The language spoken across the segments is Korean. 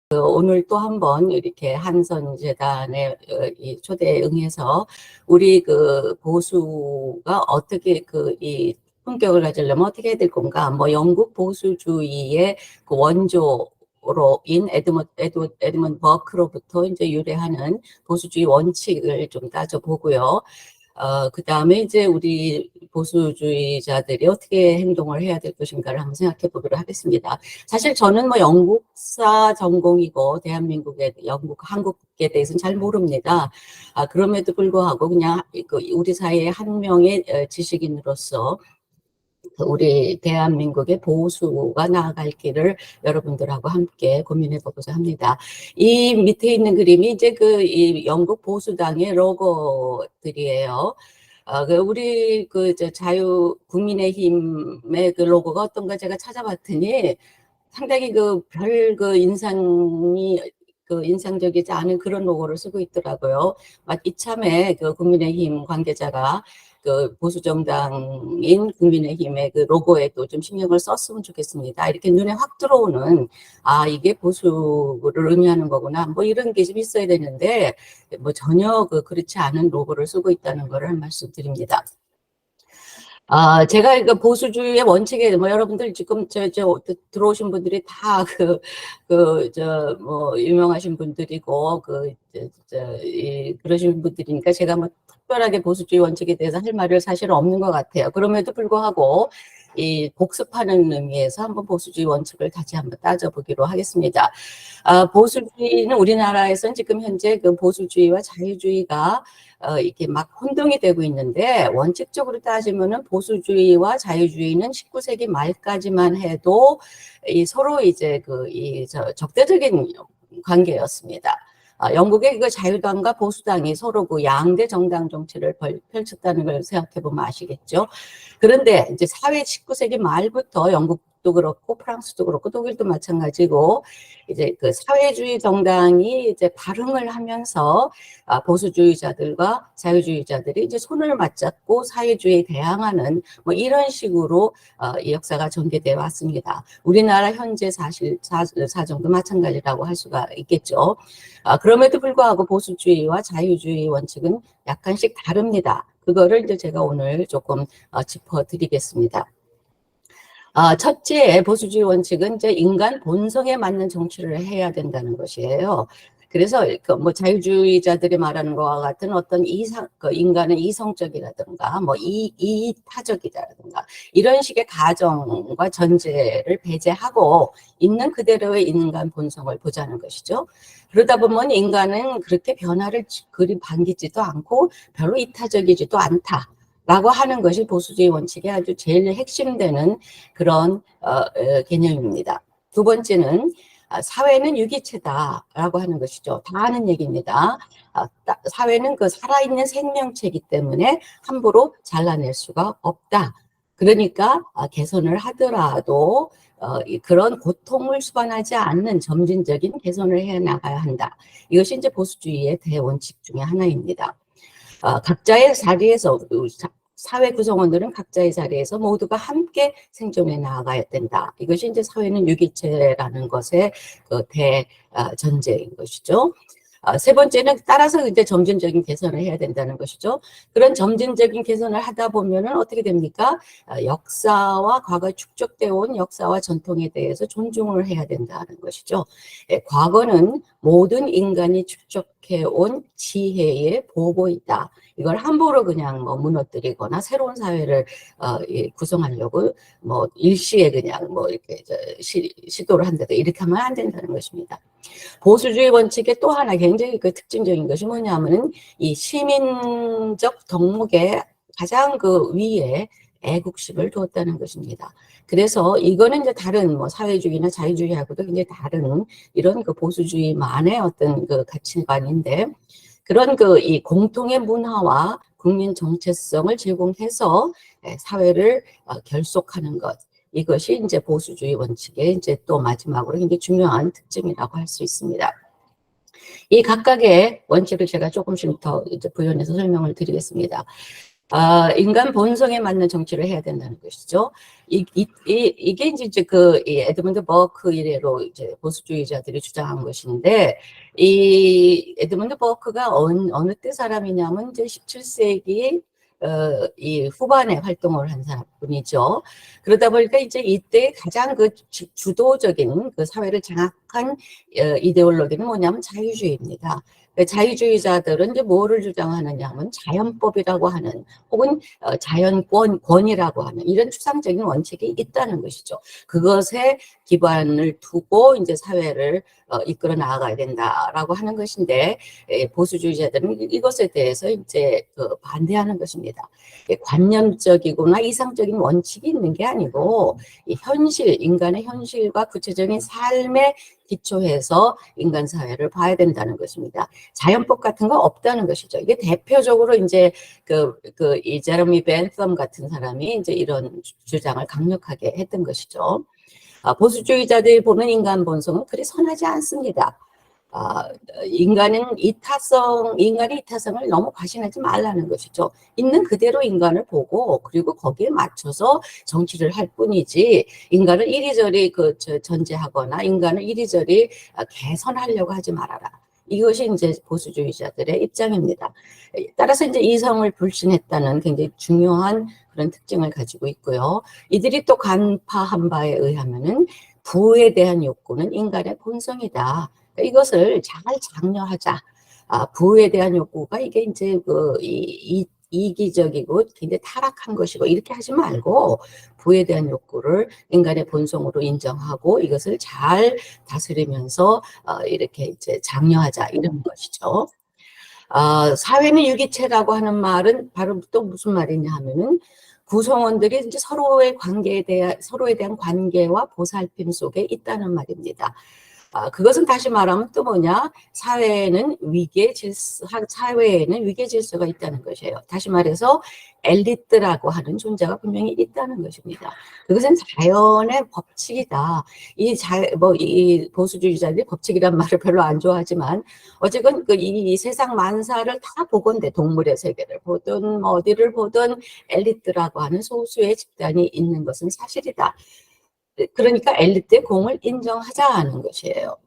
오늘 또 한번 이렇게 한선재단의 이 초대에 응해서 우리 그 보수가 어떻게 이 품격을 가지려면 어떻게 해야 될 건가? 뭐 영국 보수주의의 그 원조로인 에드먼드 버크로부터 이제 유래하는 보수주의 원칙을 좀 따져보고요. 그 다음에 이제 우리 보수주의자들이 어떻게 행동을 해야 될 것인가를 한번 생각해 보도록 하겠습니다. 사실 저는 뭐 영국사 전공이고 대한민국의 한국에 대해서는 잘 모릅니다. 그럼에도 불구하고 그냥 우리 사회의 한 명의 지식인으로서 우리 대한민국의 보수가 나아갈 길을 여러분들하고 함께 고민해 보고자 합니다. 이 밑에 있는 그림이 이제 이 영국 보수당의 로고들이에요. 우리 국민의힘의 그 로고가 어떤가 제가 찾아봤더니 상당히 인상적이지 않은 그런 로고를 쓰고 있더라고요. 이참에 국민의힘 관계자가 보수정당인 국민의힘의 로고에도 좀 신경을 썼으면 좋겠습니다. 이렇게 눈에 확 들어오는, 이게 보수를 의미하는 거구나. 뭐 이런 게 좀 있어야 되는데, 뭐 전혀 그렇지 않은 로고를 쓰고 있다는 거를 한 말씀 드립니다. 제가 보수주의의 원칙에, 뭐, 여러분들 지금, 들어오신 분들이 다 유명하신 분들이고, 그러신 분들이니까 제가 뭐, 특별하게 보수주의 원칙에 대해서 할 말을 사실은 없는 것 같아요. 그럼에도 불구하고, 이 복습하는 의미에서 한번 보수주의 원칙을 다시 한번 따져보기로 하겠습니다. 보수주의는 우리나라에서는 지금 현재 보수주의와 자유주의가 이렇게 막 혼동이 되고 있는데, 원칙적으로 따지면은 보수주의와 자유주의는 19세기 말까지만 해도 서로 이제 적대적인 관계였습니다. 영국의 자유당과 보수당이 서로 양대 정당 정치를 펼쳤다는 걸 생각해 보면 아시겠죠. 그런데 이제 19세기 말부터 영국도 그렇고 프랑스도 그렇고 독일도 마찬가지고 이제 사회주의 정당이 이제 발흥을 하면서 보수주의자들과 자유주의자들이 이제 손을 맞잡고 사회주의에 대항하는 뭐 이런 식으로 이 역사가 전개되어 왔습니다. 우리나라 현재 사정도 마찬가지라고 할 수가 있겠죠. 그럼에도 불구하고 보수주의와 자유주의 원칙은 약간씩 다릅니다. 그거를 이제 제가 오늘 조금 짚어드리겠습니다. 첫째, 보수주의 원칙은 이제 인간 본성에 맞는 정치를 해야 된다는 것이에요. 그래서 뭐 자유주의자들이 말하는 것과 같은 어떤 인간은 이성적이라든가 뭐 이타적이라든가 이런 식의 가정과 전제를 배제하고 있는 그대로의 인간 본성을 보자는 것이죠. 그러다 보면 인간은 그렇게 변화를 그리 반기지도 않고 별로 이타적이지도 않다. 라고 하는 것이 보수주의 원칙의 아주 제일 핵심되는 그런 개념입니다. 두 번째는 사회는 유기체다라고 하는 것이죠. 다 아는 얘기입니다. 사회는 살아있는 생명체이기 때문에 함부로 잘라낼 수가 없다. 그러니까 개선을 하더라도 그런 고통을 수반하지 않는 점진적인 개선을 해나가야 한다. 이것이 이제 보수주의의 대원칙 중에 하나입니다. 각자의 자리에서 사회 구성원들은 각자의 자리에서 모두가 함께 생존해 나아가야 된다. 이것이 이제 사회는 유기체라는 것의 대전제인 것이죠. 세 번째는 따라서 이제 점진적인 개선을 해야 된다는 것이죠. 그런 점진적인 개선을 하다 보면은 어떻게 됩니까? 역사와 과거에 축적되어 온 역사와 전통에 대해서 존중을 해야 된다는 것이죠. 과거는 모든 인간이 축적해 온 지혜의 보고이다. 이걸 함부로 그냥 뭐 무너뜨리거나 새로운 사회를 구성하려고 뭐 일시에 그냥 뭐 이렇게 시도를 한다든가 이렇게 하면 안 된다는 것입니다. 보수주의 원칙의 또 하나 굉장히 특징적인 것이 뭐냐면은 이 시민적 덕목의 가장 위에 애국심을 두었다는 것입니다. 그래서 이거는 이제 다른 뭐 사회주의나 자유주의하고도 굉장히 다른 이런 보수주의만의 어떤 가치관인데 그런 이 공통의 문화와 국민 정체성을 제공해서 사회를 결속하는 것. 이것이 이제 보수주의 원칙의 이제 또 마지막으로 굉장히 중요한 특징이라고 할 수 있습니다. 이 각각의 원칙을 제가 조금씩 더 이제 부연해서 설명을 드리겠습니다. 인간 본성에 맞는 정치를 해야 된다는 것이죠. 이게 이제 이 에드문드 버크 이래로 이제 보수주의자들이 주장한 것인데, 이 에드문드 버크가 어느 때 사람이냐면 이제 17세기 이 후반에 활동을 한 사람뿐이죠. 그러다 보니까 이제 이때 가장 그 주도적인 그 사회를 장악한 이데올로기는 뭐냐면 자유주의입니다. 자유주의자들은 이제 뭐를 주장하느냐 하면 자연법이라고 하는, 혹은 자연권이라고 하는 이런 추상적인 원칙이 있다는 것이죠. 그것에 기반을 두고 이제 사회를 이끌어 나아가야 된다라고 하는 것인데, 보수주의자들은 이것에 대해서 이제 반대하는 것입니다. 관념적이거나 이상적인 원칙이 있는 게 아니고, 이 현실, 인간의 현실과 구체적인 삶에 기초해서 인간 사회를 봐야 된다는 것입니다. 자연법 같은 거 없다는 것이죠. 이게 대표적으로 이제 이 제러미 벤섬 같은 사람이 이제 이런 주장을 강력하게 했던 것이죠. 보수주의자들이 보는 인간 본성은 그리 선하지 않습니다. 인간이 이타성을 너무 과신하지 말라는 것이죠. 있는 그대로 인간을 보고, 그리고 거기에 맞춰서 정치를 할 뿐이지, 인간을 이리저리 전제하거나 인간을 이리저리 개선하려고 하지 말아라. 이것이 이제 보수주의자들의 입장입니다. 따라서 이제 이성을 불신했다는 굉장히 중요한 그런 특징을 가지고 있고요. 이들이 또 간파한 바에 의하면은 부에 대한 욕구는 인간의 본성이다. 이것을 잘 장려하자. 부에 대한 욕구가 이게 이제 이기적이고 굉장히 타락한 것이고 이렇게 하지 말고, 부에 대한 욕구를 인간의 본성으로 인정하고 이것을 잘 다스리면서 이렇게 이제 장려하자, 이런 것이죠. 사회는 유기체라고 하는 말은 바로 또 무슨 말이냐 하면은, 구성원들이 이제 서로에 대한 관계와 보살핌 속에 있다는 말입니다. 그것은 다시 말하면 또 뭐냐? 사회에는 위계 질서가 있다는 것이에요. 다시 말해서 엘리트라고 하는 존재가 분명히 있다는 것입니다. 그것은 자연의 법칙이다. 이 보수주의자들이 법칙이란 말을 별로 안 좋아하지만, 어쨌건 이 세상 만사를 다 보건대, 동물의 세계를 보든 뭐 어디를 보든 엘리트라고 하는 소수의 집단이 있는 것은 사실이다. 그러니까 엘리트의 공을 인정하자는 것이에요.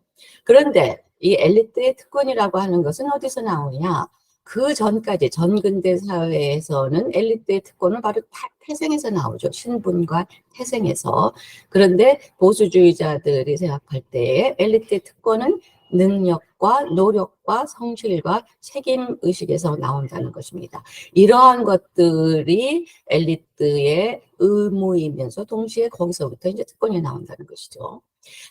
그런데 이 엘리트의 특권이라고 하는 것은 어디서 나오냐? 그 전까지 전근대 사회에서는 엘리트의 특권은 바로 태생에서 나오죠. 신분과 태생에서. 그런데 보수주의자들이 생각할 때에 엘리트의 특권은 능력과 노력과 성실과 책임의식에서 나온다는 것입니다. 이러한 것들이 엘리트의 의무이면서 동시에 거기서부터 이제 특권이 나온다는 것이죠.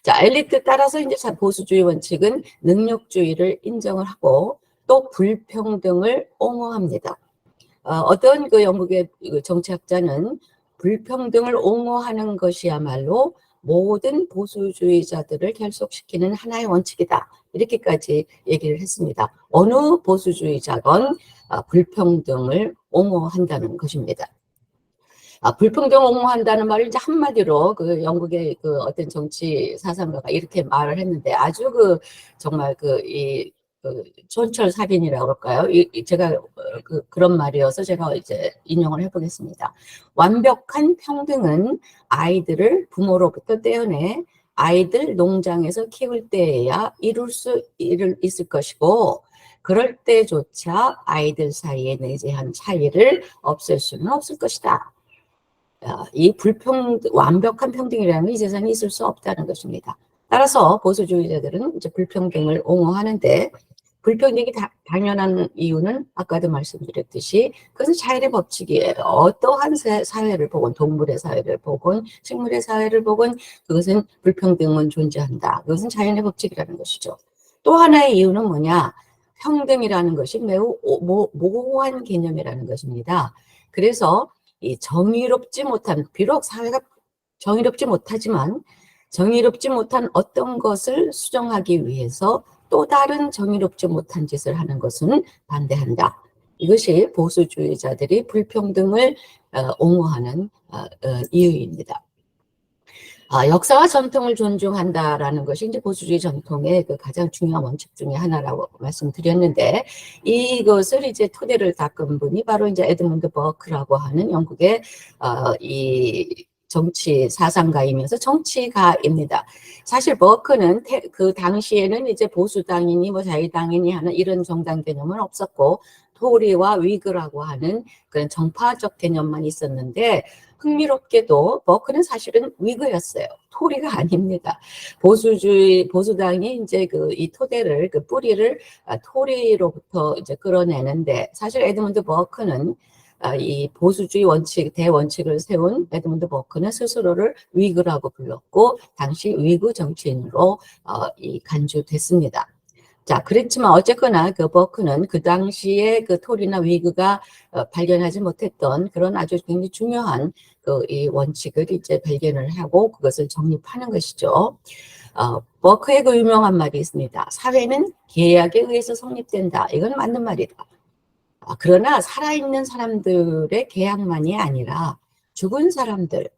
자, 엘리트 따라서 이제 보수주의 원칙은 능력주의를 인정을 하고 또 불평등을 옹호합니다. 어떤 영국의 정치학자는 불평등을 옹호하는 것이야말로 모든 보수주의자들을 결속시키는 하나의 원칙이다. 이렇게까지 얘기를 했습니다. 어느 보수주의자건 불평등을 옹호한다는 것입니다. 불평등 옹호한다는 말을 이제 한마디로 영국의 어떤 정치 사상가가 이렇게 말을 했는데, 아주 정말 촌철살인이라고 그럴까요? 제가 그런 말이어서 제가 이제 인용을 해보겠습니다. 완벽한 평등은 아이들을 부모로부터 떼어내 아이들 농장에서 키울 때에야 이룰 수 있을 것이고, 그럴 때조차 아이들 사이에 내재한 차이를 없앨 수는 없을 것이다. 이 완벽한 평등이라는 건 이 세상에 있을 수 없다는 것입니다. 따라서 보수주의자들은 이제 불평등을 옹호하는데, 불평등이 당연한 이유는 아까도 말씀드렸듯이 그것은 자연의 법칙이에요. 어떠한 사회를 보건, 동물의 사회를 보건 식물의 사회를 보건 그것은 불평등은 존재한다. 그것은 자연의 법칙이라는 것이죠. 또 하나의 이유는 뭐냐? 평등이라는 것이 매우 모호한 개념이라는 것입니다. 그래서 이 비록 사회가 정의롭지 못하지만 정의롭지 못한 어떤 것을 수정하기 위해서 또 다른 정의롭지 못한 짓을 하는 것은 반대한다. 이것이 보수주의자들이 불평등을 옹호하는 이유입니다. 역사와 전통을 존중한다라는 것이 이제 보수주의 전통의 그 가장 중요한 원칙 중에 하나라고 말씀드렸는데, 이것을 이제 토대를 닦은 분이 바로 이제 에드문드 버크라고 하는 영국의 이 정치 사상가이면서 정치가입니다. 사실 버크는 그 당시에는 이제 보수당이니 뭐 자유당이니 하는 이런 정당 개념은 없었고, 토리와 위그라고 하는 그런 정파적 개념만 있었는데, 흥미롭게도 버크는 사실은 위그였어요. 토리가 아닙니다. 보수당이 이제 이 토대를, 그 뿌리를 토리로부터 이제 끌어내는데, 사실 에드문드 버크는 이 보수주의 원칙, 대원칙을 세운 에드문드 버크는 스스로를 위그라고 불렀고, 당시 위그 정치인으로 간주됐습니다. 자, 그랬지만 어쨌거나 그 버크는 그 당시에 그 토리나 위그가 발견하지 못했던 그런 아주 굉장히 중요한 이 원칙을 이제 발견을 하고 그것을 정립하는 것이죠. 버크의 그 유명한 말이 있습니다. 사회는 계약에 의해서 성립된다. 이건 맞는 말이다. 그러나 살아있는 사람들의 계약만이 아니라 죽은 사람들,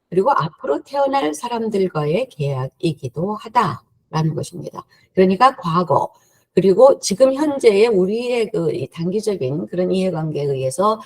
그리고 앞으로 태어날 사람들과의 계약이기도 하다라는 것입니다. 그러니까 과거, 그리고 지금 현재의 우리의 이 단기적인 그런 이해관계에 의해서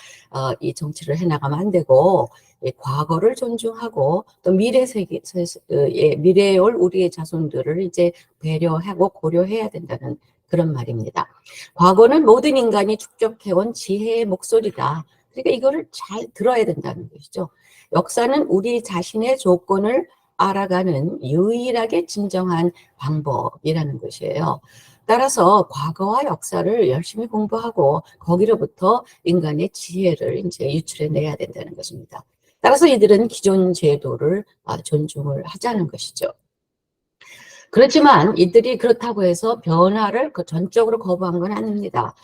이 정치를 해나가면 안 되고, 과거를 존중하고 또 미래에 올 우리의 자손들을 이제 배려하고 고려해야 된다는 그런 말입니다. 과거는 모든 인간이 축적해온 지혜의 목소리다. 그러니까 이거를 잘 들어야 된다는 것이죠. 역사는 우리 자신의 조건을 알아가는 유일하게 진정한 방법이라는 것이에요. 따라서 과거와 역사를 열심히 공부하고 거기로부터 인간의 지혜를 이제 유출해내야 된다는 것입니다. 따라서 이들은 기존 제도를 존중을 하자는 것이죠. 그렇지만 이들이 그렇다고 해서 변화를 전적으로 거부한 건 아닙니다.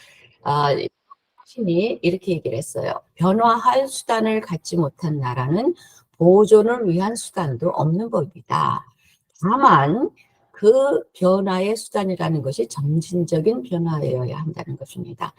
신이 이렇게 얘기를 했어요. 변화할 수단을 갖지 못한 나라는 보존을 위한 수단도 없는 법이다. 다만 그 변화의 수단이라는 것이 점진적인 변화여야 한다는 것입니다.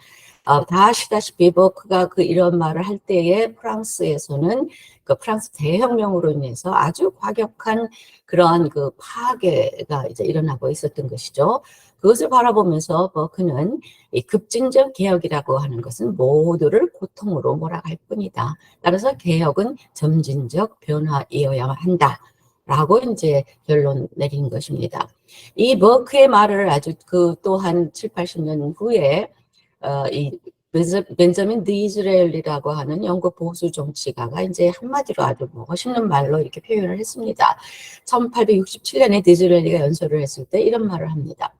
다 아시다시피 버크가 이런 말을 할 때에 프랑스에서는 그 프랑스 대혁명으로 인해서 아주 과격한 그러한 그 파괴가 이제 일어나고 있었던 것이죠. 그것을 바라보면서 버크는 이 급진적 개혁이라고 하는 것은 모두를 고통으로 몰아갈 뿐이다. 따라서 개혁은 점진적 변화이어야 한다. 라고 이제 결론 내린 것입니다. 이 버크의 말을 아주 또한 7, 80년 후에 이 벤저민 디즈레일리라고 하는 영국 보수 정치가가 이제 한마디로 아주 멋있는 말로 이렇게 표현을 했습니다. 1867년에 디즈레일리가 연설을 했을 때 이런 말을 합니다.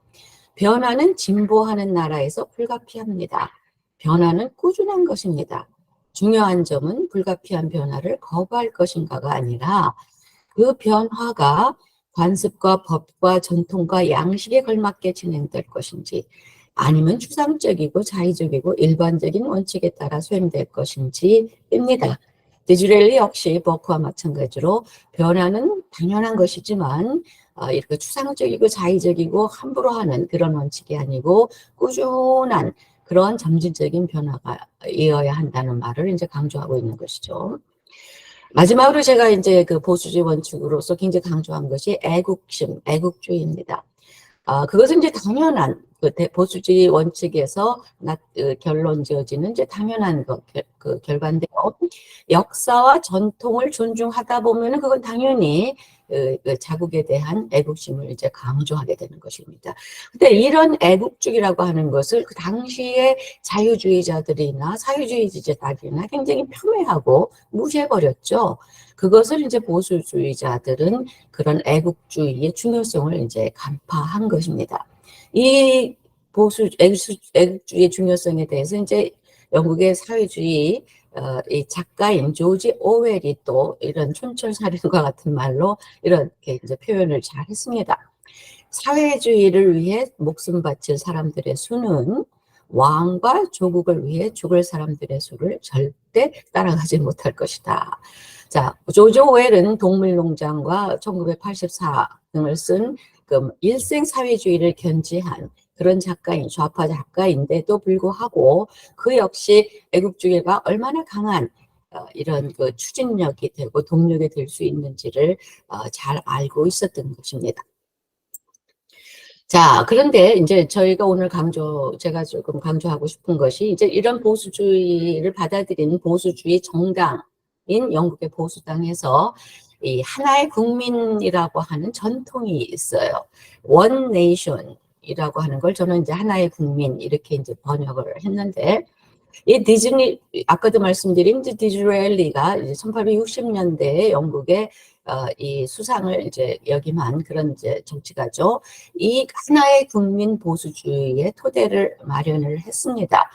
변화는 진보하는 나라에서 불가피합니다. 변화는 꾸준한 것입니다. 중요한 점은 불가피한 변화를 거부할 것인가가 아니라 그 변화가 관습과 법과 전통과 양식에 걸맞게 진행될 것인지 아니면 추상적이고 자의적이고 일반적인 원칙에 따라 수행될 것인지입니다. 디즈렐리 역시 버크와 마찬가지로 변화는 당연한 것이지만 이렇게 추상적이고 자의적이고 함부로 하는 그런 원칙이 아니고 꾸준한 그런 점진적인 변화가 이어야 한다는 말을 이제 강조하고 있는 것이죠. 마지막으로 제가 이제 그 보수주의 원칙으로서 굉장히 강조한 것이 애국심, 애국주의입니다. 그것은 이제 당연한 보수주의 원칙에서 결론 지어지는 이제 당연한 결과인데요. 역사와 전통을 존중하다 보면은 그건 당연히 자국에 대한 애국심을 이제 강조하게 되는 것입니다. 근데 이런 애국주의라고 하는 것을 그 당시에 자유주의자들이나 사회주의자들이나 굉장히 폄훼하고 무시해버렸죠. 그것을 이제 보수주의자들은 그런 애국주의의 중요성을 이제 간파한 것입니다. 이 애국주의의 중요성에 대해서 이제 영국의 사회주의 이 작가인 조지 오웰이 또 이런 촌철살인과 같은 말로 이렇게 이제 표현을 잘 했습니다. 사회주의를 위해 목숨 바칠 사람들의 수는 왕과 조국을 위해 죽을 사람들의 수를 절대 따라가지 못할 것이다. 자, 조지 오웰은 동물농장과 1984 등을 쓴 그 일생 사회주의를 견지한 그런 작가인, 좌파 작가인데도 불구하고 그 역시 애국주의가 얼마나 강한 이런 그 추진력이 되고 동력이 될 수 있는지를 잘 알고 있었던 것입니다. 자, 그런데 이제 저희가 오늘 제가 조금 강조하고 싶은 것이 이제 이런 보수주의를 받아들이는 보수주의 정당인 영국의 보수당에서 이 하나의 국민이라고 하는 전통이 있어요. 원 네이션이라고 하는 걸 저는 이제 하나의 국민 이렇게 이제 번역을 했는데 이 아까도 말씀드린 이제 디즈레일리가 이제 1860년대에 영국의 이 수상을 이제 역임한 그런 이제 정치가죠. 이 하나의 국민 보수주의의 토대를 마련을 했습니다.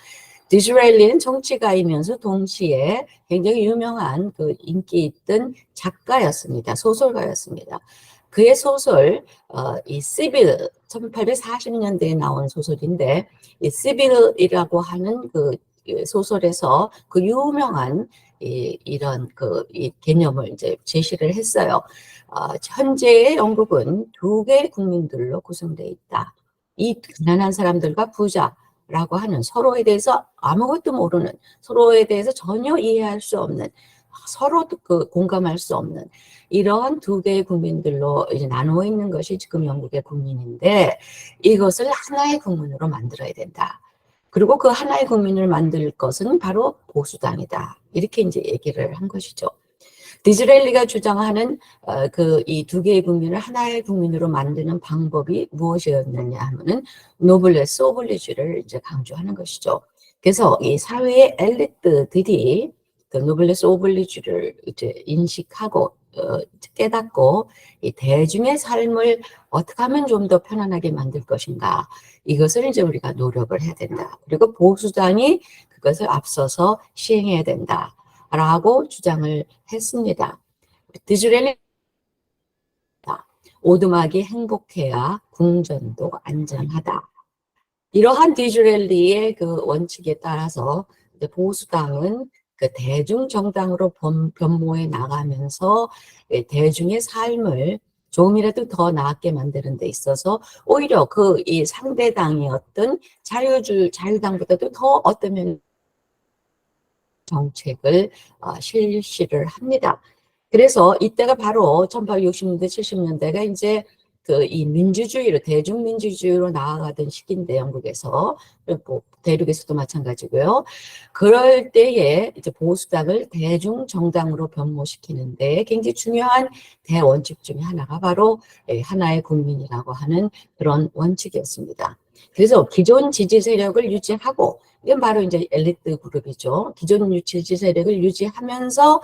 디즈레일리는 정치가이면서 동시에 굉장히 유명한 그 인기 있던 작가였습니다. 소설가였습니다. 그의 소설 이 시빌 1840년대에 나온 소설인데 이 시빌이라고 하는 그 소설에서 그 유명한 이런 이 개념을 이제 제시를 했어요. 현재의 영국은 두 개의 국민들로 구성되어 있다. 이 가난한 사람들과 부자라고 하는 서로에 대해서 아무것도 모르는, 서로에 대해서 전혀 이해할 수 없는, 서로 그 공감할 수 없는 이런 두 개의 국민들로 이제 나누어 있는 것이 지금 영국의 국민인데 이것을 하나의 국민으로 만들어야 된다. 그리고 그 하나의 국민을 만들 것은 바로 보수당이다. 이렇게 이제 얘기를 한 것이죠. 디즈레일리가 주장하는 이 두 개의 국민을 하나의 국민으로 만드는 방법이 무엇이었느냐 하면은 노블레스 오블리주를 이제 강조하는 것이죠. 그래서 이 사회의 엘리트들이 그 노블레스 오블리주를 이제 인식하고 깨닫고 이 대중의 삶을 어떻게 하면 좀 더 편안하게 만들 것인가 이것을 이제 우리가 노력을 해야 된다. 그리고 보수당이 그것을 앞서서 시행해야 된다라고 주장을 했습니다. 디즈레일리 오두막이 행복해야 궁전도 안전하다. 이러한 디즈레일리의 그 원칙에 따라서 이제 보수당은 그 대중 정당으로 변모해 나가면서 대중의 삶을 조금이라도 더 나았게 만드는 데 있어서 오히려 그 이 상대당이었던 자유당보다도 더 어떤 면 정책을 실시를 합니다. 그래서 이때가 바로 1860년대, 70년대가 이제 그 이 민주주의로 대중민주주의로 나아가던 시기인데 영국에서 뭐 대륙에서도 마찬가지고요. 그럴 때에 이제 보수당을 대중정당으로 변모시키는데 굉장히 중요한 대원칙 중에 하나가 바로 하나의 국민이라고 하는 그런 원칙이었습니다. 그래서 기존 지지 세력을 유지하고 이건 바로 이제 엘리트 그룹이죠. 기존 지지 세력을 유지하면서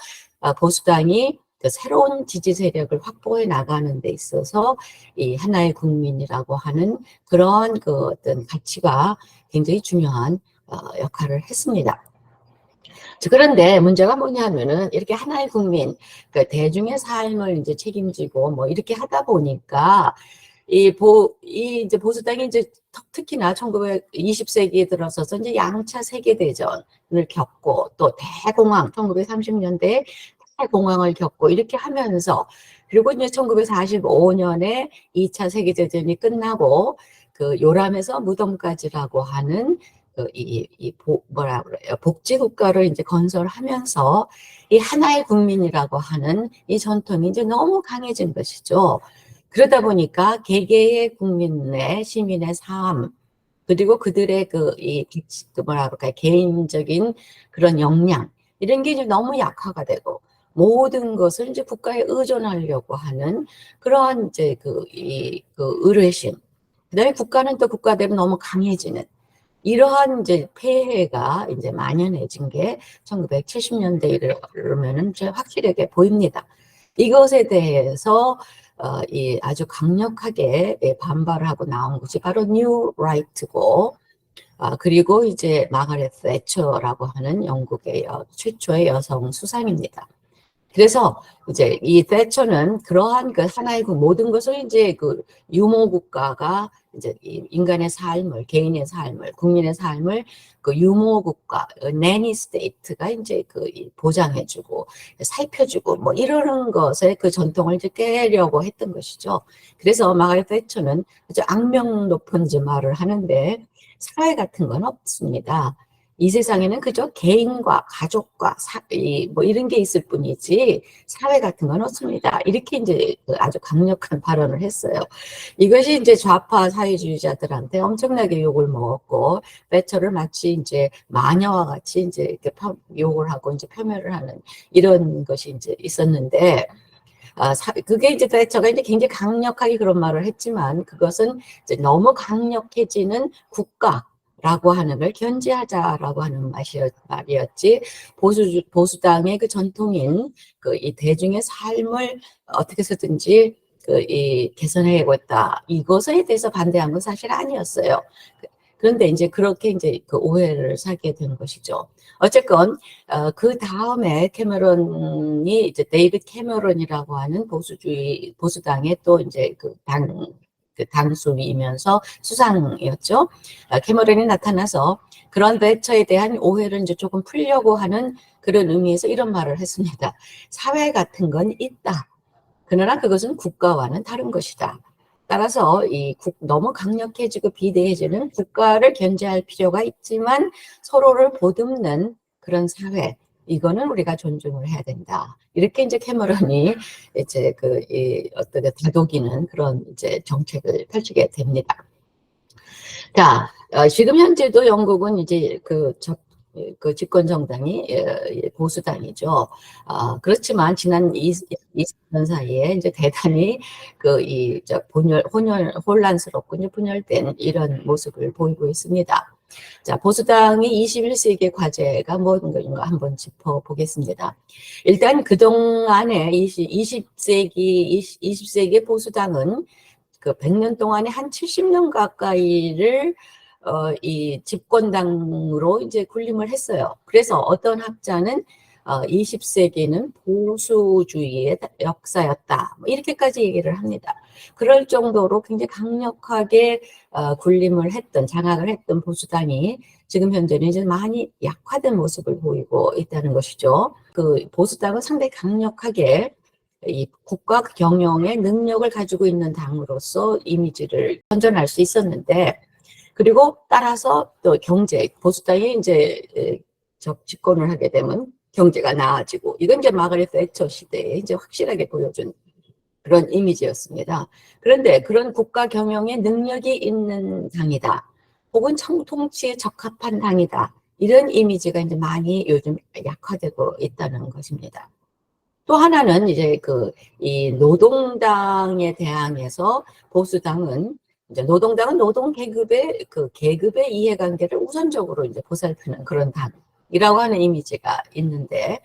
보수당이 그 새로운 지지 세력을 확보해 나가는 데 있어서 이 하나의 국민이라고 하는 그런 그 어떤 가치가 굉장히 중요한 역할을 했습니다. 그런데 문제가 뭐냐면은 이렇게 하나의 국민, 그 대중의 삶을 이제 책임지고 뭐 이렇게 하다 보니까 이제 보수당이 이제 특히나 1920세기에 들어서서 이제 양차 세계대전을 겪고 또 대공황 1930년대에 대공황을 겪고 이렇게 하면서 그리고 이제 1945년에 2차 세계대전이 끝나고 그 요람에서 무덤까지라고 하는 뭐라 그래요? 복지국가를 이제 건설하면서 이 하나의 국민이라고 하는 이 전통이 이제 너무 강해진 것이죠. 그러다 보니까 개개의 국민의 시민의 삶 그리고 그들의 뭐라 그럴까요? 개인적인 그런 역량 이런 게 이제 너무 약화가 되고 모든 것을 이제 국가에 의존하려고 하는 그런 이제 의뢰심. 그다음에 국가는 또 국가대로 너무 강해지는 이러한 이제 폐해가 이제 만연해진 게 1970년대에 이르면은 확실하게 보입니다. 이것에 대해서 아주 강력하게 반발하고 나온 것이 바로 뉴 라이트고 그리고 이제 마가렛 대처라고 하는 영국의 최초의 여성 수상입니다. 그래서 이제 이 대처는 그러한 그 하나의 그 모든 것을 이제 그 유모 국가가 이제 인간의 삶을, 개인의 삶을, 국민의 삶을 그 유모 국가, 내니 스테이트가 이제 보장해주고 살펴주고 뭐 이러는 것에 그 전통을 이제 깨려고 했던 것이죠. 그래서 마가렛 대처는 아주 악명 높은 말을 하는데 사회 같은 건 없습니다. 이 세상에는 그저 개인과 가족과 뭐 이런 게 있을 뿐이지 사회 같은 건 없습니다. 이렇게 이제 아주 강력한 발언을 했어요. 이것이 이제 좌파 사회주의자들한테 엄청나게 욕을 먹었고, 배처를 마치 이제 마녀와 같이 이제 이렇게 욕을 하고 이제 폄훼를 하는 이런 것이 이제 있었는데, 그게 이제 배처가 이제 굉장히 강력하게 그런 말을 했지만, 그것은 이제 너무 강력해지는 국가라고 하는 걸 견제하자라고 하는 말이었지, 보수당의 그 전통인 그 이 대중의 삶을 어떻게 해서든지 이 개선해야겠다, 이것에 대해서 반대한 건 사실 아니었어요. 그런데 이제 그렇게 이제 그 오해를 사게 된 것이죠. 어쨌건 그 다음에 캐머런이 이제 데이빗 캐머런이라고 하는 보수당의 또 이제 그 당수이면서 수상이었죠. 캐머런이 나타나서 그런 배처에 대한 오해를 이제 조금 풀려고 하는 그런 의미에서 이런 말을 했습니다. 사회 같은 건 있다. 그러나 그것은 국가와는 다른 것이다. 따라서 너무 강력해지고 비대해지는 국가를 견제할 필요가 있지만 서로를 보듬는 그런 사회, 이거는 우리가 존중을 해야 된다. 이렇게 이제 캐머런이 이제 어떻게 다독이는 그런 이제 정책을 펼치게 됩니다. 자, 지금 현재도 영국은 이제 그 집권 정당이 보수당이죠. 그렇지만 지난 20년 사이에 이제 대단히 혼란스럽고 이제 분열된 이런 모습을 보이고 있습니다. 자, 보수당의 21세기의 과제가 뭔가 한번 짚어보겠습니다. 일단 그동안에 20세기의 보수당은 그 100년 동안에 한 70년 가까이를 이 집권당으로 이제 군림을 했어요. 그래서 어떤 학자는 20세기는 보수주의의 역사였다, 뭐 이렇게까지 얘기를 합니다. 그럴 정도로 굉장히 강력하게 군림을 했던, 장악을 했던 보수당이 지금 현재는 이제 많이 약화된 모습을 보이고 있다는 것이죠. 그 보수당은 상당히 강력하게 이 국가 경영의 능력을 가지고 있는 당으로서 이미지를 선전할 수 있었는데, 그리고 따라서 또 보수당이 이제 집권을 하게 되면 경제가 나아지고, 이건 이제 마가렛 대처 시대에 이제 확실하게 보여준 그런 이미지였습니다. 그런데 그런 국가 경영의 능력이 있는 당이다, 혹은 통치에 적합한 당이다, 이런 이미지가 이제 많이 요즘 약화되고 있다는 것입니다. 또 하나는 이제 이 노동당에 대항해서 보수당은 이제 노동당은 노동 계급의 이해관계를 우선적으로 이제 보살피는 그런 당이라고 하는 이미지가 있는데,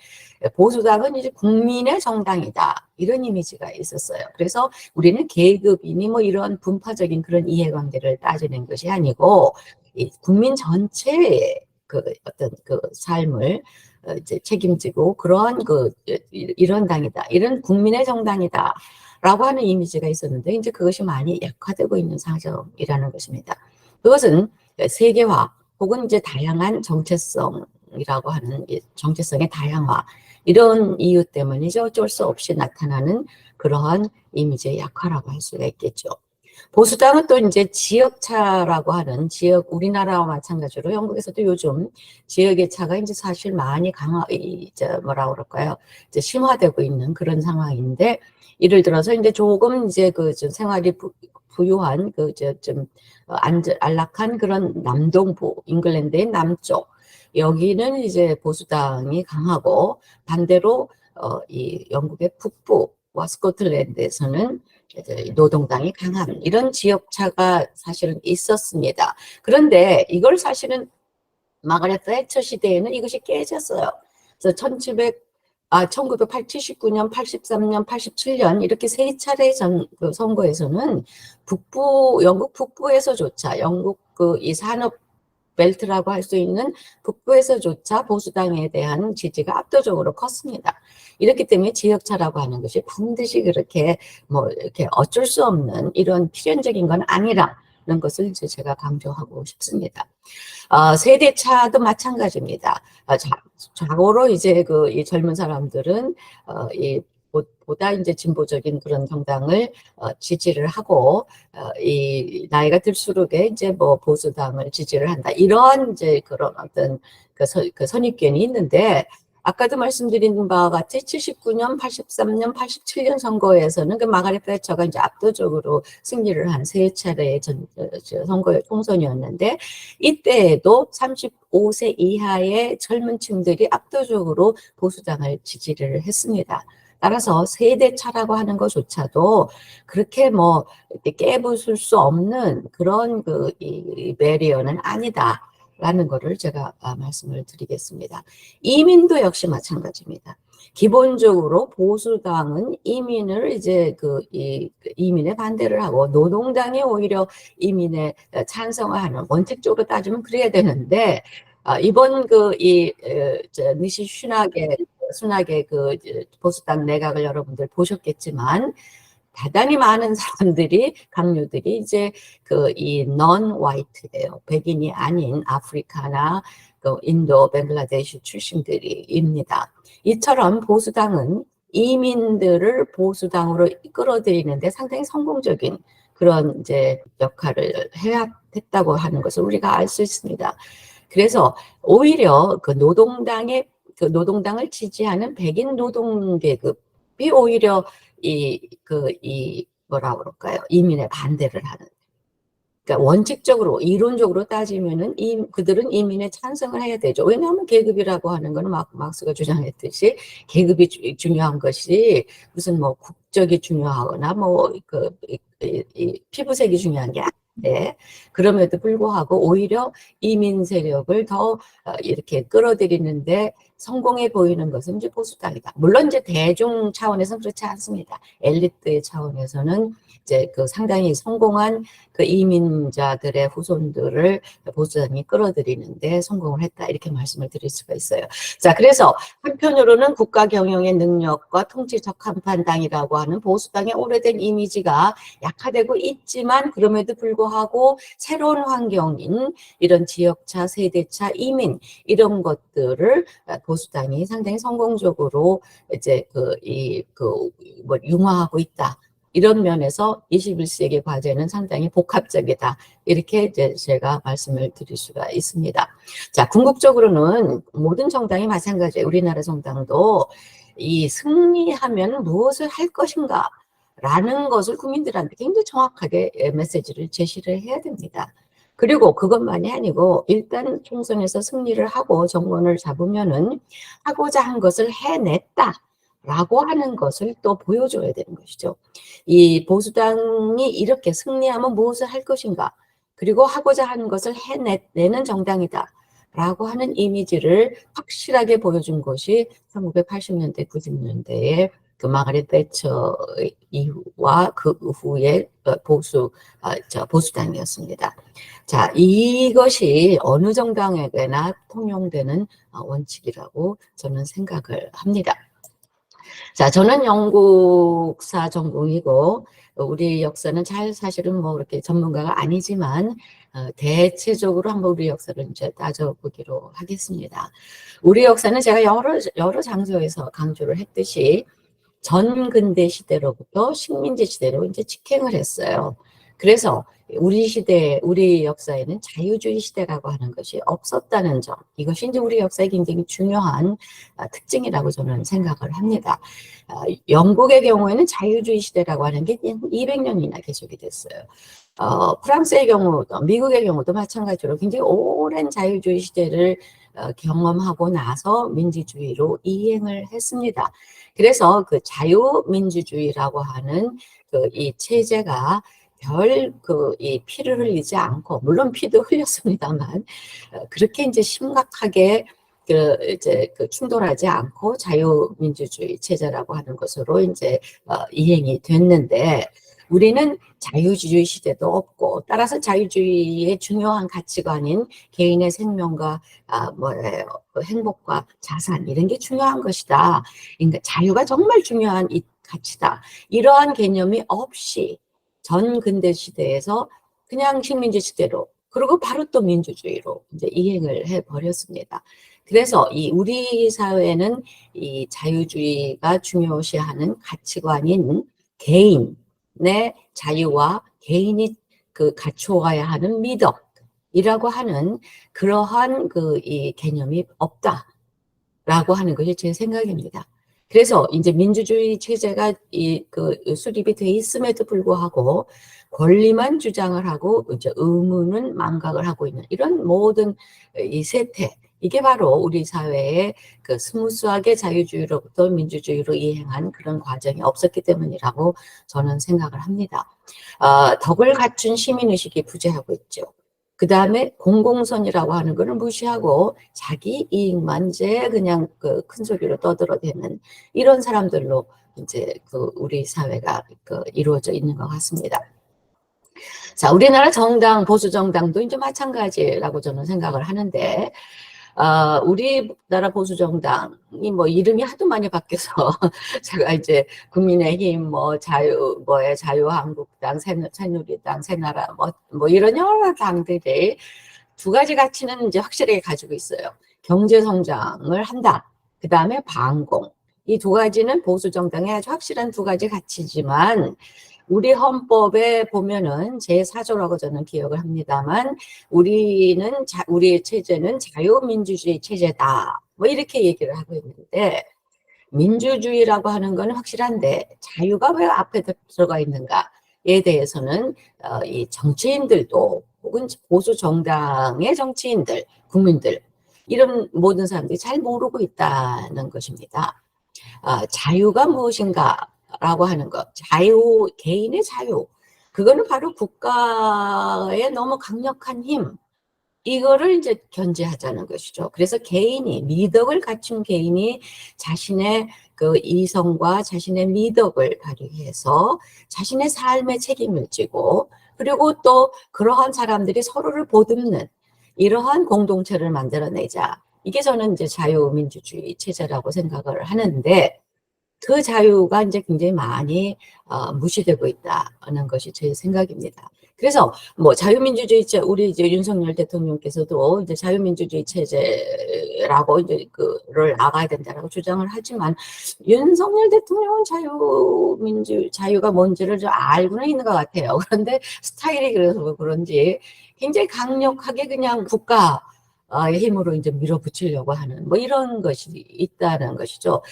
보수당은 이제 국민의 정당이다, 이런 이미지가 있었어요. 그래서 우리는 계급이니 뭐 이런 분파적인 그런 이해관계를 따지는 것이 아니고, 이 국민 전체의 어떤 삶을 이제 책임지고 그러한 이런 당이다, 이런 국민의 정당이다 라고 하는 이미지가 있었는데, 이제 그것이 많이 약화되고 있는 상황이라는 것입니다. 그것은 세계화 혹은 이제 다양한 정체성이라고 하는 정체성의 다양화, 이런 이유 때문이죠. 어쩔 수 없이 나타나는 그러한 이미지의 약화라고 할 수가 있겠죠. 보수당은 또 이제 지역차라고 하는 우리나라와 마찬가지로 영국에서도 요즘 지역의 차가 이제 사실 많이 뭐라 그럴까요? 이제 심화되고 있는 그런 상황인데, 예를 들어서 이제 조금 이제 좀 생활이 부유한 좀 안락한 그런 남동부, 잉글랜드의 남쪽, 여기는 이제 보수당이 강하고, 반대로 이 영국의 북부와 스코틀랜드에서는 노동당이 강한 이런 지역차가 사실은 있었습니다. 그런데 이걸 사실은 마가렛 대처 시대에는 이것이 깨졌어요. 그래서 1979년, 83년, 87년 이렇게 세 차례 선거에서는 영국 북부에서조차, 영국 이 산업 벨트라고 할 수 있는 북부에서조차 보수당에 대한 지지가 압도적으로 컸습니다. 이렇기 때문에 지역차라고 하는 것이 반드시 그렇게 뭐 이렇게 어쩔 수 없는 이런 필연적인 건 아니라는 것을 이제 제가 강조하고 싶습니다. 세대차도 마찬가지입니다. 자고로 이제 이 젊은 사람들은 이 보다 이제 진보적인 그런 정당을 지지를 하고 이 나이가 들수록 이제 뭐 보수당을 지지를 한다. 이러한 이제 그런 어떤 그 선입견이 있는데 아까도 말씀드린 바와 같이 79년, 83년, 87년 선거에서는 그 마가렛 that처가 이제 압도적으로 승리를 한 세 차례의 선거 총선이었는데 이때에도 35세 이하의 젊은 층들이 압도적으로 보수당을 지지를 했습니다. 따라서 세대차라고 하는 것조차도 그렇게 뭐 깨부술 수 없는 그런 이 배리어는 아니다. 라는 거를 제가 말씀을 드리겠습니다. 이민도 역시 마찬가지입니다. 기본적으로 보수당은 이민을 이제 이민에 반대를 하고 노동당이 오히려 이민에 찬성하는 원칙적으로 따지면 그래야 되는데 이번 니시 순낙의 보수당 내각을 여러분들 보셨겠지만 대단히 많은 사람들이 강요들이 이제 이 non-white예요. 백인이 아닌 아프리카나 인도, 벵글라데시 출신들입니다. 이처럼 보수당은 이민들을 보수당으로 이끌어들이는데 상당히 성공적인 그런 이제 역할을 했다고 하는 것을 우리가 알 수 있습니다. 그래서 오히려 노동당을 지지하는 백인 노동 계급이 오히려 뭐라 그럴까요? 이민에 반대를 하는. 그러니까 원칙적으로, 이론적으로 따지면은 그들은 이민에 찬성을 해야 되죠. 왜냐하면 계급이라고 하는 거는 막스가 주장했듯이 계급이 중요한 것이 무슨 뭐 국적이 중요하거나 피부색이 중요한 게 아닌데 그럼에도 불구하고 오히려 이민 세력을 더 이렇게 끌어들이는데 성공해 보이는 것은 이제 보수당이다. 물론 이제 대중 차원에서는 그렇지 않습니다. 엘리트의 차원에서는 이제 상당히 성공한 이민자들의 후손들을 보수당이 끌어들이는데 성공을 했다. 이렇게 말씀을 드릴 수가 있어요. 자, 그래서 한편으로는 국가 경영의 능력과 통치 적합한당이라고 하는 보수당의 오래된 이미지가 약화되고 있지만 그럼에도 불구하고 새로운 환경인 이런 지역차, 세대차, 이민 이런 것들을 보수당이 상당히 성공적으로 이제 융화하고 있다. 이런 면에서 21세기 과제는 상당히 복합적이다. 이렇게 이제 제가 말씀을 드릴 수가 있습니다. 자, 궁극적으로는 모든 정당이 마찬가지예요. 우리나라 정당도 이 승리하면 무엇을 할 것인가 라는 것을 국민들한테 굉장히 정확하게 메시지를 제시를 해야 됩니다. 그리고 그것만이 아니고 일단 총선에서 승리를 하고 정권을 잡으면은 하고자 한 것을 해냈다. 라고 하는 것을 또 보여줘야 되는 것이죠. 이 보수당이 이렇게 승리하면 무엇을 할 것인가, 그리고 하고자 하는 것을 해내는 정당이다. 라고 하는 이미지를 확실하게 보여준 것이 1980년대, 90년대에 마가렛 that처 이후와 그 후에 보수당이었습니다. 자, 이것이 어느 정당에게나 통용되는 원칙이라고 저는 생각을 합니다. 자, 저는 영국사 전공이고 우리 역사는 사실은 뭐 그렇게 전문가가 아니지만 대체적으로 한번 우리 역사를 이제 따져보기로 하겠습니다. 우리 역사는 제가 여러 장소에서 강조를 했듯이 전근대 시대로부터 식민지 시대로 이제 직행을 했어요. 그래서 우리 역사에는 자유주의 시대라고 하는 것이 없었다는 점, 이것이 이제 우리 역사의 굉장히 중요한 특징이라고 저는 생각을 합니다. 영국의 경우에는 자유주의 시대라고 하는 게 200년이나 계속이 됐어요. 프랑스의 경우도, 미국의 경우도 마찬가지로 굉장히 오랜 자유주의 시대를 경험하고 나서 민주주의로 이행을 했습니다. 그래서 그 자유민주주의라고 하는 이 체제가 이 피를 흘리지 않고, 물론 피도 흘렸습니다만, 그렇게 이제 심각하게 충돌하지 않고 자유민주주의 체제라고 하는 것으로 이제 이행이 됐는데, 우리는 자유주의 시대도 없고, 따라서 자유주의의 중요한 가치관인 개인의 생명과 행복과 자산, 이런 게 중요한 것이다. 그러니까 자유가 정말 중요한 이 가치다. 이러한 개념이 없이 전 근대 시대에서 그냥 식민지 시대로 그리고 바로 또 민주주의로 이제 이행을 해버렸습니다. 그래서 이 우리 사회는 이 자유주의가 중요시하는 가치관인 개인의 자유와 개인이 그 갖추어야 하는 미덕이라고 하는 그러한 그 이 개념이 없다라고 하는 것이 제 생각입니다. 그래서 이제 민주주의 체제가 그 수립이 돼 있음에도 불구하고 권리만 주장을 하고 이제 의무는 망각을 하고 있는 이런 모든 이 세태, 이게 바로 우리 사회의 그 스무스하게 자유주의로부터 민주주의로 이행한 그런 과정이 없었기 때문이라고 저는 생각을 합니다. 덕을 갖춘 시민의식이 부재하고 있죠. 그 다음에 공공선이라고 하는 거를 무시하고 자기 이익만 이제 그냥 그 큰 소리로 떠들어대는 이런 사람들로 이제 그 우리 사회가 그 이루어져 있는 것 같습니다. 자, 우리나라 정당, 보수 정당도 이제 마찬가지라고 저는 생각을 하는데, 우리나라 보수 정당이 뭐 이름이 하도 많이 바뀌어서 제가 이제 국민의힘, 뭐 자유한국당, 새누리당, 새나라, 뭐 이런 여러 당들이 두 가지 가치는 이제 확실하게 가지고 있어요. 경제 성장을 한다. 그 다음에 반공. 이 두 가지는 보수 정당의 아주 확실한 두 가지 가치지만, 우리 헌법에 보면은 제4조라고 저는 기억을 합니다만, 우리 체제는 자유민주주의 체제다. 뭐 이렇게 얘기를 하고 있는데, 민주주의라고 하는 건 확실한데 자유가 왜 앞에 들어가 있는가에 대해서는 이 정치인들도 혹은 보수 정당의 정치인들, 국민들 이런 모든 사람들이 잘 모르고 있다는 것입니다. 자유가 무엇인가라고 하는 것, 자유, 개인의 자유, 그거는 바로 국가의 너무 강력한 힘, 이거를 이제 견제하자는 것이죠. 그래서 개인이, 미덕을 갖춘 개인이 자신의 그 이성과 자신의 미덕을 발휘해서 자신의 삶의 책임을 지고, 그리고 또 그러한 사람들이 서로를 보듬는 이러한 공동체를 만들어내자. 이게 저는 이제 자유민주주의 체제라고 생각을 하는데, 그 자유가 이제 굉장히 많이 무시되고 있다는 것이 제 생각입니다. 그래서 뭐 자유민주주의 우리 이제 윤석열 대통령께서도 이제 자유민주주의 체제라고 이제 그를 나가야 된다라고 주장을 하지만, 윤석열 대통령은 자유가 뭔지를 좀 알고는 있는 것 같아요. 그런데 스타일이 그래서 그런지 굉장히 강력하게 그냥 국가 힘으로 이제 밀어붙이려고 하는 뭐 이런 것이 있다는 것이죠.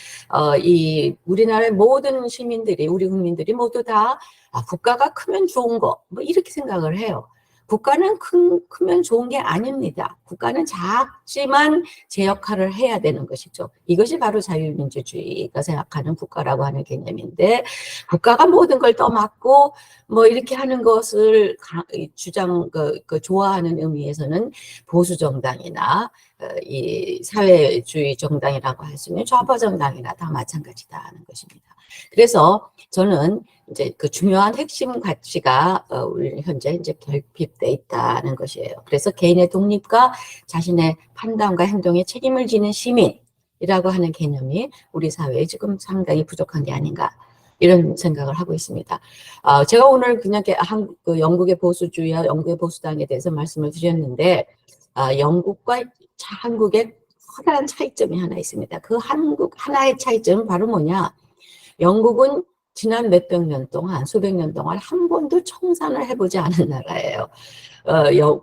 이 우리나라의 모든 시민들이, 우리 국민들이 모두 다 국가가 크면 좋은 거, 뭐 이렇게 생각을 해요. 국가는 크면 좋은 게 아닙니다. 국가는 작지만 제 역할을 해야 되는 것이죠. 이것이 바로 자유민주주의가 생각하는 국가라고 하는 개념인데, 국가가 모든 걸 떠맡고 뭐 이렇게 하는 것을 좋아하는 의미에서는 보수 정당이나 이 사회주의 정당이라고 할 수 있는 좌파 정당이나 다 마찬가지다는 것입니다. 그래서 저는 이제 그 중요한 핵심 가치가 우리 현재 이제 결핍돼 있다는 것이에요. 그래서 개인의 독립과 자신의 판단과 행동에 책임을 지는 시민이라고 하는 개념이 우리 사회에 지금 상당히 부족한 게 아닌가, 이런 생각을 하고 있습니다. 제가 오늘 그냥 영국의 보수주의와 영국의 보수당에 대해서 말씀을 드렸는데, 영국과 한국의 커다란 차이점이 하나 있습니다. 그 하나의 차이점은 바로 뭐냐? 영국은 지난 몇백 년 동안, 수백 년 동안 한 번도 청산을 해보지 않은 나라예요.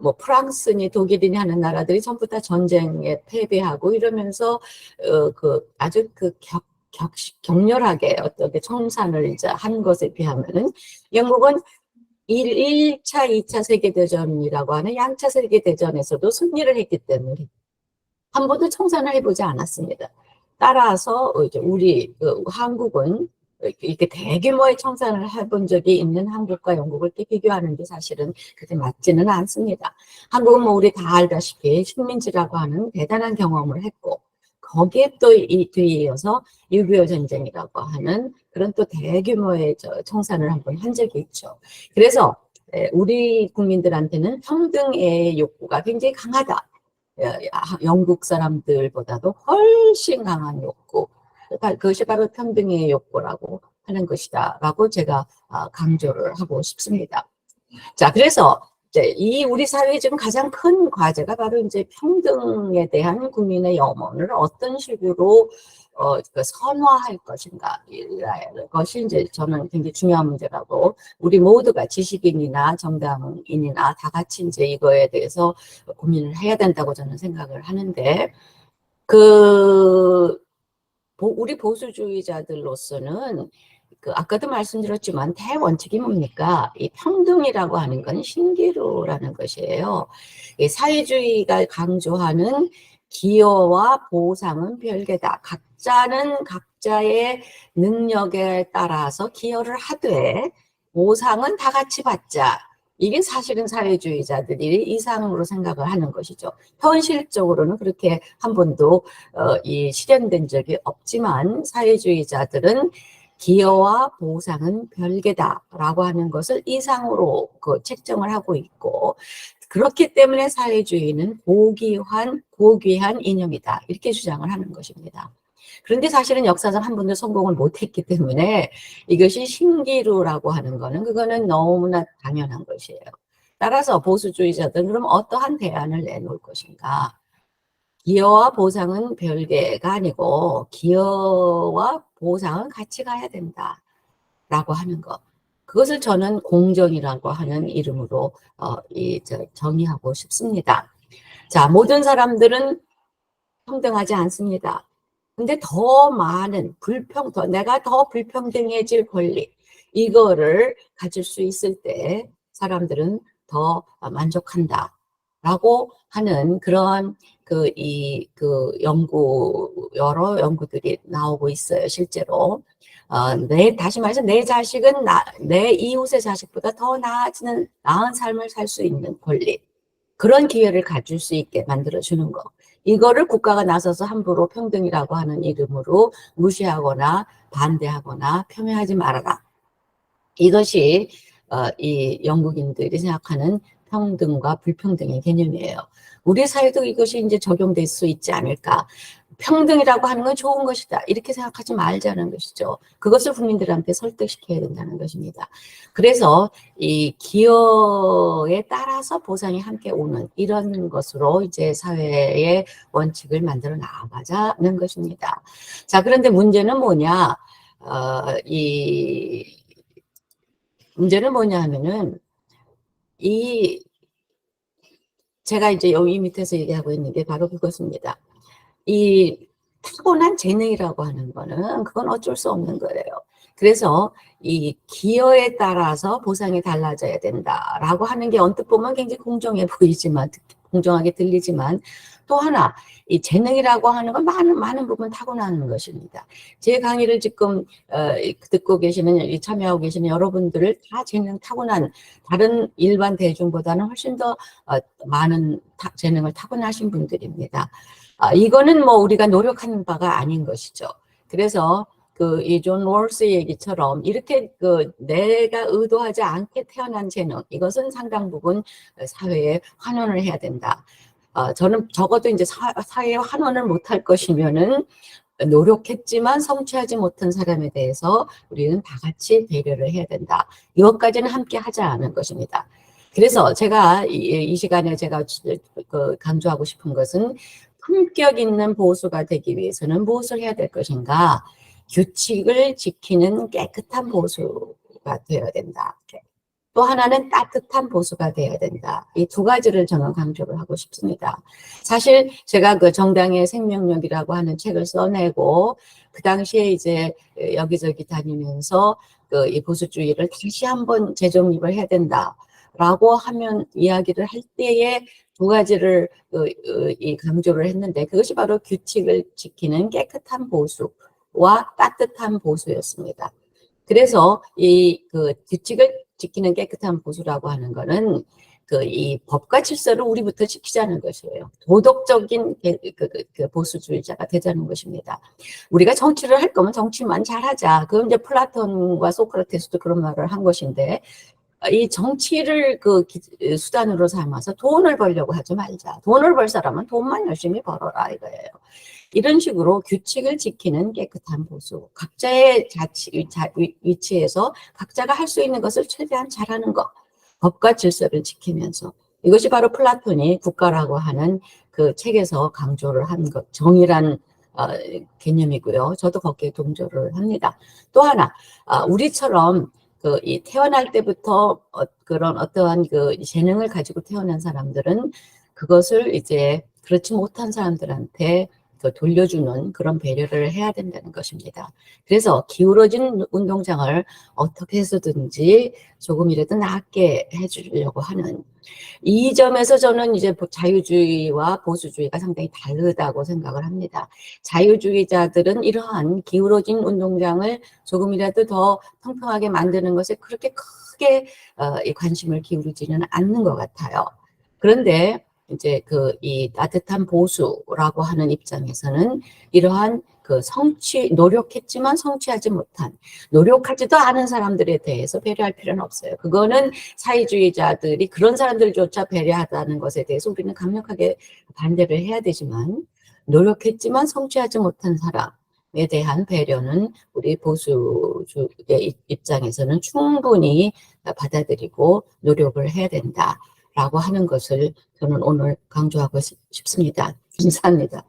뭐 프랑스니 독일이니 하는 나라들이 전부 다 전쟁에 패배하고 이러면서 아주 격렬하게 어떻게 청산을 이제 한 것에 비하면은, 영국은 1차, 2차 세계대전이라고 하는 양차 세계대전에서도 승리를 했기 때문에 한 번도 청산을 해보지 않았습니다. 따라서 이제 우리 한국은 이렇게 대규모의 청산을 해본 적이 있는 한국과 영국을 비교하는 게 사실은 그렇게 맞지는 않습니다. 한국은 뭐 우리 다 알다시피 식민지라고 하는 대단한 경험을 했고, 거기에 또 이 뒤에 이어서 6.25 전쟁이라고 하는 그런 또 대규모의 청산을 한번 한 적이 있죠. 그래서 우리 국민들한테는 평등의 욕구가 굉장히 강하다. 영국 사람들보다도 훨씬 강한 욕구, 그것이 바로 평등의 욕구라고 하는 것이다 라고 제가 강조를 하고 싶습니다. 자, 그래서 이제 이 우리 사회의 지금 가장 큰 과제가 바로 이제 평등에 대한 국민의 염원을 어떤 식으로 그 선화할 것인가 이라는 것이 이제 저는 굉장히 중요한 문제라고, 우리 모두가 지식인이나 정당인이나 다 같이 이제 이거에 대해서 고민을 해야 된다고 저는 생각을 하는데, 그 우리 보수주의자들로서는 그 아까도 말씀드렸지만 대원칙이 뭡니까? 이 평등이라고 하는 건 신기루라는 것이에요. 이 사회주의가 강조하는 기여와 보상은 별개다. 각자는 각자의 능력에 따라서 기여를 하되 보상은 다 같이 받자. 이게 사실은 사회주의자들이 이상으로 생각을 하는 것이죠. 현실적으로는 그렇게 한 번도 이 실현된 적이 없지만, 사회주의자들은 기여와 보상은 별개다라고 하는 것을 이상으로 그 책정을 하고 있고, 그렇기 때문에 사회주의는 고귀한 이념이다, 이렇게 주장을 하는 것입니다. 그런데 사실은 역사상 한 번도 성공을 못했기 때문에 이것이 신기루라고 하는 거는, 그거는 너무나 당연한 것이에요. 따라서 보수주의자들은 그럼 어떠한 대안을 내놓을 것인가? 기여와 보상은 별개가 아니고 기여와 보상은 같이 가야 된다라고 하는 것. 그것을 저는 공정이라고 하는 이름으로 정의하고 싶습니다. 자, 모든 사람들은 평등하지 않습니다. 근데 더 많은 내가 더 불평등해질 권리, 이거를 가질 수 있을 때 사람들은 더 만족한다라고 하는 그런 여러 연구들이 나오고 있어요, 실제로. 다시 말해서 내 자식은 내 이웃의 자식보다 더 나은 삶을 살 수 있는 권리, 그런 기회를 가질 수 있게 만들어주는 거. 이거를 국가가 나서서 함부로 평등이라고 하는 이름으로 무시하거나 반대하거나 폄훼하지 말아라. 이것이 이 영국인들이 생각하는 평등과 불평등의 개념이에요. 우리 사회도 이것이 이제 적용될 수 있지 않을까. 평등이라고 하는 건 좋은 것이다, 이렇게 생각하지 말자는 것이죠. 그것을 국민들한테 설득시켜야 된다는 것입니다. 그래서 이 기여에 따라서 보상이 함께 오는 이런 것으로 이제 사회의 원칙을 만들어 나가자는 것입니다. 자, 그런데 문제는 뭐냐? 이 문제는 뭐냐 하면은, 제가 이제 여기 밑에서 얘기하고 있는 게 바로 그것입니다. 이 타고난 재능이라고 하는 거는 그건 어쩔 수 없는 거예요. 그래서 이 기여에 따라서 보상이 달라져야 된다라고 하는 게 언뜻 보면 굉장히 공정하게 들리지만, 또 하나 이 재능이라고 하는 건 많은 부분 타고나는 것입니다. 제 강의를 지금 듣고 계시는, 참여하고 계시는 여러분들을 다 타고난, 다른 일반 대중보다는 훨씬 더 많은 재능을 타고나신 분들입니다. 이거는 뭐 우리가 노력하는 바가 아닌 것이죠. 그래서 이 존 롤스 얘기처럼 이렇게 내가 의도하지 않게 태어난 재능, 이것은 상당 부분 사회에 환원을 해야 된다. 저는 적어도 이제 사회에 환원을 못할 것이면은 노력했지만 성취하지 못한 사람에 대해서 우리는 다 같이 배려를 해야 된다. 이것까지는 함께 하자는 것입니다. 그래서 제가 이 시간에 제가 강조하고 싶은 것은, 품격 있는 보수가 되기 위해서는 무엇을 해야 될 것인가? 규칙을 지키는 깨끗한 보수가 되어야 된다. 또 하나는 따뜻한 보수가 되어야 된다. 이 두 가지를 저는 강조를 하고 싶습니다. 사실 제가 정당의 생명력이라고 하는 책을 써내고 그 당시에 이제 여기저기 다니면서 이 보수주의를 다시 한번 재정립을 해야 된다라고 하면 이야기를 할 때에 두 가지를 강조를 했는데, 그것이 바로 규칙을 지키는 깨끗한 보수와 따뜻한 보수였습니다. 그래서 규칙을 지키는 깨끗한 보수라고 하는 거는 이 법과 질서를 우리부터 지키자는 것이에요. 도덕적인 보수주의자가 되자는 것입니다. 우리가 정치를 할 거면 정치만 잘하자. 그럼 이제 플라톤과 소크라테스도 그런 말을 한 것인데, 이 정치를 수단으로 삼아서 돈을 벌려고 하지 말자. 돈을 벌 사람은 돈만 열심히 벌어라, 이거예요. 이런 식으로 규칙을 지키는 깨끗한 보수, 각자의 위치에서 각자가 할 수 있는 것을 최대한 잘하는 것, 법과 질서를 지키면서 이것이 바로 플라톤이 국가라고 하는 그 책에서 강조를 한 것, 정의란 개념이고요. 저도 거기에 동조를 합니다. 또 하나, 우리처럼 이 태어날 때부터 그런 어떠한 그 재능을 가지고 태어난 사람들은 그것을 이제 그렇지 못한 사람들한테 돌려주는 그런 배려를 해야 된다는 것입니다. 그래서 기울어진 운동장을 어떻게 해서든지 조금이라도 낫게 해주려고 하는 이 점에서 저는 이제 자유주의와 보수주의가 상당히 다르다고 생각을 합니다. 자유주의자들은 이러한 기울어진 운동장을 조금이라도 더 평평하게 만드는 것에 그렇게 크게 관심을 기울이지는 않는 것 같아요. 그런데 이제 이 따뜻한 보수라고 하는 입장에서는 이러한 노력했지만 성취하지 못한, 노력하지도 않은 사람들에 대해서 배려할 필요는 없어요. 그거는 사회주의자들이 그런 사람들조차 배려하다는 것에 대해서 우리는 강력하게 반대를 해야 되지만, 노력했지만 성취하지 못한 사람에 대한 배려는 우리 보수주의 입장에서는 충분히 받아들이고 노력을 해야 된다라고 하는 것을 저는 오늘 강조하고 싶습니다. 감사합니다.